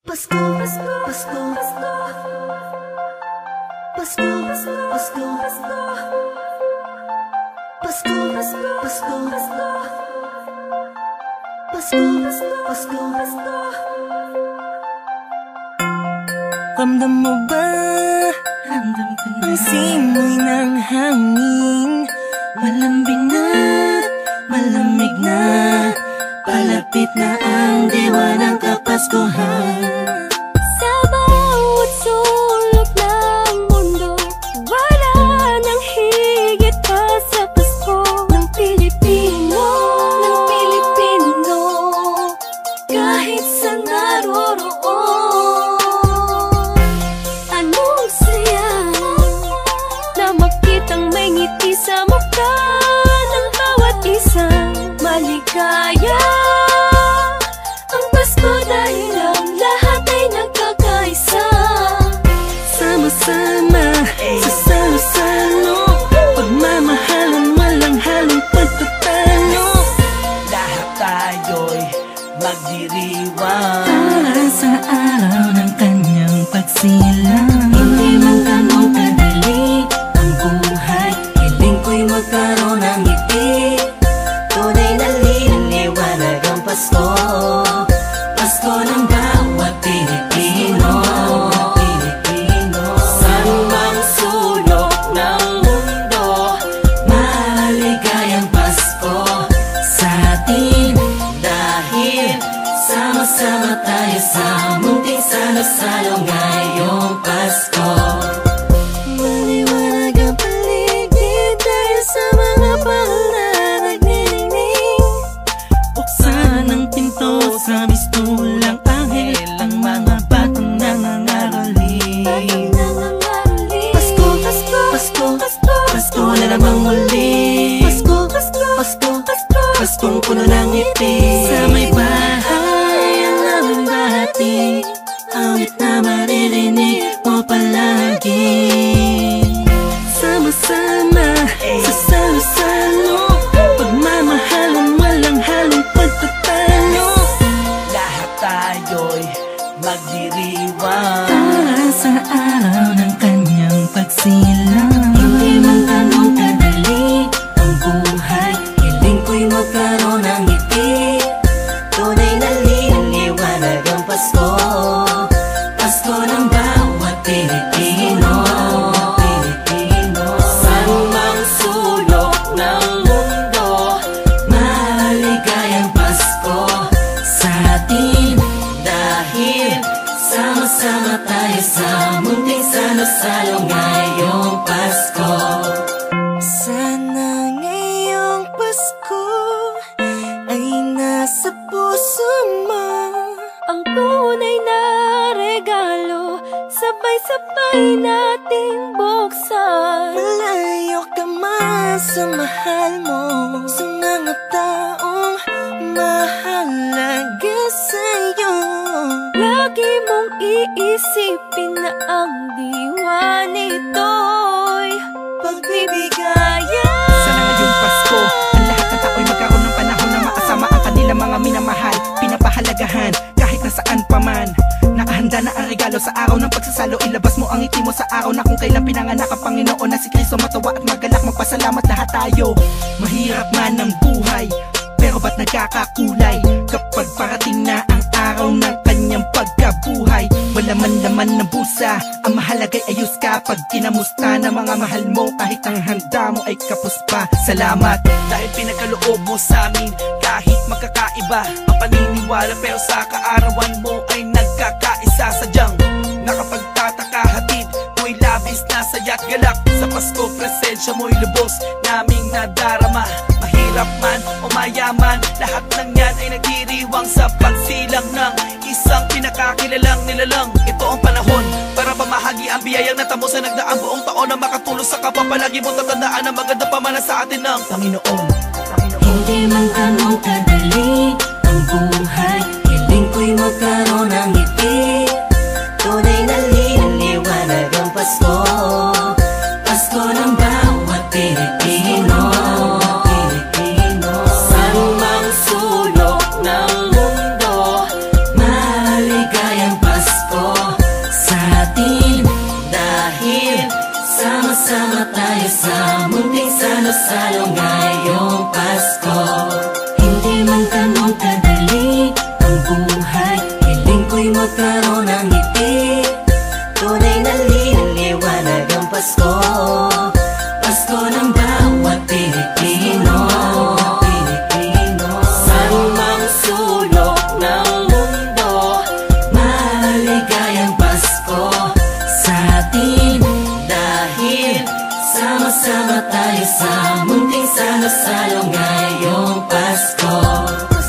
Pasko, Pasko, Pasko, Pasko, Pasko, Pasko, Pasko, Pasko, Pasko, Pasko, Pasko, Pasko. Ramdam mo ba? Ramdam ko na ang simoy ng hangin. Malambing na, malamig na, palapit na ang diwa ng Kapaskuhan. Sa bawat sulok ng mundo, wala nang higit pa sa Pasko ng Pilipino, ng Pilipino. Kahit sa naroroon, anong saya na makitang may ngiti sa mukha ng bawat isang maligaya. Ang Pasko dahil ang lahat ay nagkakaisa. Sama-sama sa salo-salo, pagmamahalan walang halong pagtatalo. Lahat tayo'y magdiriwang Para sa araw ng kanyang pagsilang. Hindi man ganong kadali ang buhay, hiling ko'y magkaroon ng ngiti. Tunay na liwanag ang Pasko, Pasko ng bawat Pilipino. Saan mang sulok ng mundo, maligayang Pasko sa atin. Dahil sama-sama tayo sa munting salo-salo ngayong Pasko. Maliwanag ang paligid dahil sa mga bahal na nagniningning. Buksan ang pinto sa mistulang anghel, ang mga batang nangangaroling. Pasko, Pasko, Pasko, Pasko, Pasko na namang muli, Pasko, Pasko, Pasko, Pasko, Paskong puno ng ngiti. Sa may bahay ang aming bahati, awit na maririnig mo palagi. Sama-sama sa salo-salo, pagmamahalan walang halong pagtatalo. Lahat tayo'y magdiriwang Para sa araw ng kanyang pagsilang. Hindi man ganong kadali ang buhay, hiling ko'y magkaroon ng ngiti. Tunay na liwanag ang Pasko, Pasko ng bawat Pilipino. Saan mang sulok ng mundo, maligayang Pasko sa atin. Dahil sama-sama tayo sa munting salo-salo ngayong Pasko. Sana ngayong Pasko ay nasa puso mo Ang tunay na regalo, sabay-sabay nating buksan. Malayo ka man sa mahal mo, sa mga taong mahalaga sa'yo. Lagi mong iisipin na ang diwa nito'y pagbibigayan. Sana ngayong Pasko, ang lahat ng tao'y magkaroon ng panahon na makasama ang kanilang mga minamahal, pinapahalagahan kahit nasaan pa man. Nakahanda na ang regalo sa araw ng pagsasalo, ilabas mo ang ngiti mo sa araw na kung kailan pinanganak ang Panginoon na si Kristo. Matawa at magalak, magpasalamat lahat tayo. Mahirap man ang buhay, pero ba't nagkakakulay kapag parating na ang araw ng kanyang pagkabuhay? Wala man laman ng busa, ang mahalaga'y ayos ka. Pag kinamusta na mga mahal mo, kahit ang handa mo ay kapos pa. Salamat Dahil pinagkaloob mo sa amin, kahit magkakaiba ang paniniwala, pero sa kaarawan mo ay nagkakaisa. Sadyang nakapagtataka, hatid mo'y labis na saya't galak. Sa Pasko, presensya mo'y lubos naming nadarama. Mahirap man o mayaman, lahat ng yan ay nagdiriwang sa pagsilang ng isang pinakakilalang nilalang. Ito ang panahon para pamahagi ang biyayang natamo sa nagdaang buong taon, na makatulong sa kapwa. Palagi mong tatandaan ang maganda pamana sa atin ng Panginoon. Hindi man ganong kadali ang buhay, hiling ko'y magkaroon ng ngiti. Tunay na liwanag ang Pasko, Pasko ng bawat Pilipino. Saan mang sulok ng mundo, maligayang Pasko. salo-salo ngayong Pasko. Hindi man ganun kadali ang buhay, hiling ko'y magkaroon ng ngiti. Tunay na liwanag ang Pasko, Pasko ng bawat Pilipino. San mang sulok ng mundo, maligayang Pasko sa atin. Dahil sama-sama tayo sa munting salo-salo ngayong Pasko.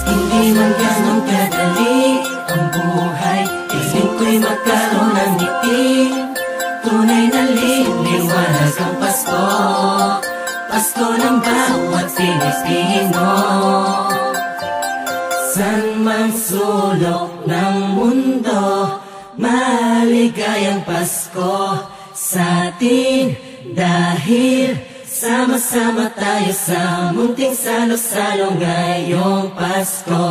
Hindi man ganun kadali ang buhay, hiling ko'y magkaroon ng ngiti. Tunay na liwanag ang Pasko, Pasko ng bawat Pilipino. San mang sulok ng mundo, maligayang Pasko sa atin. Dahil sama-sama tayo sa munting salo-salo ngayong Pasko.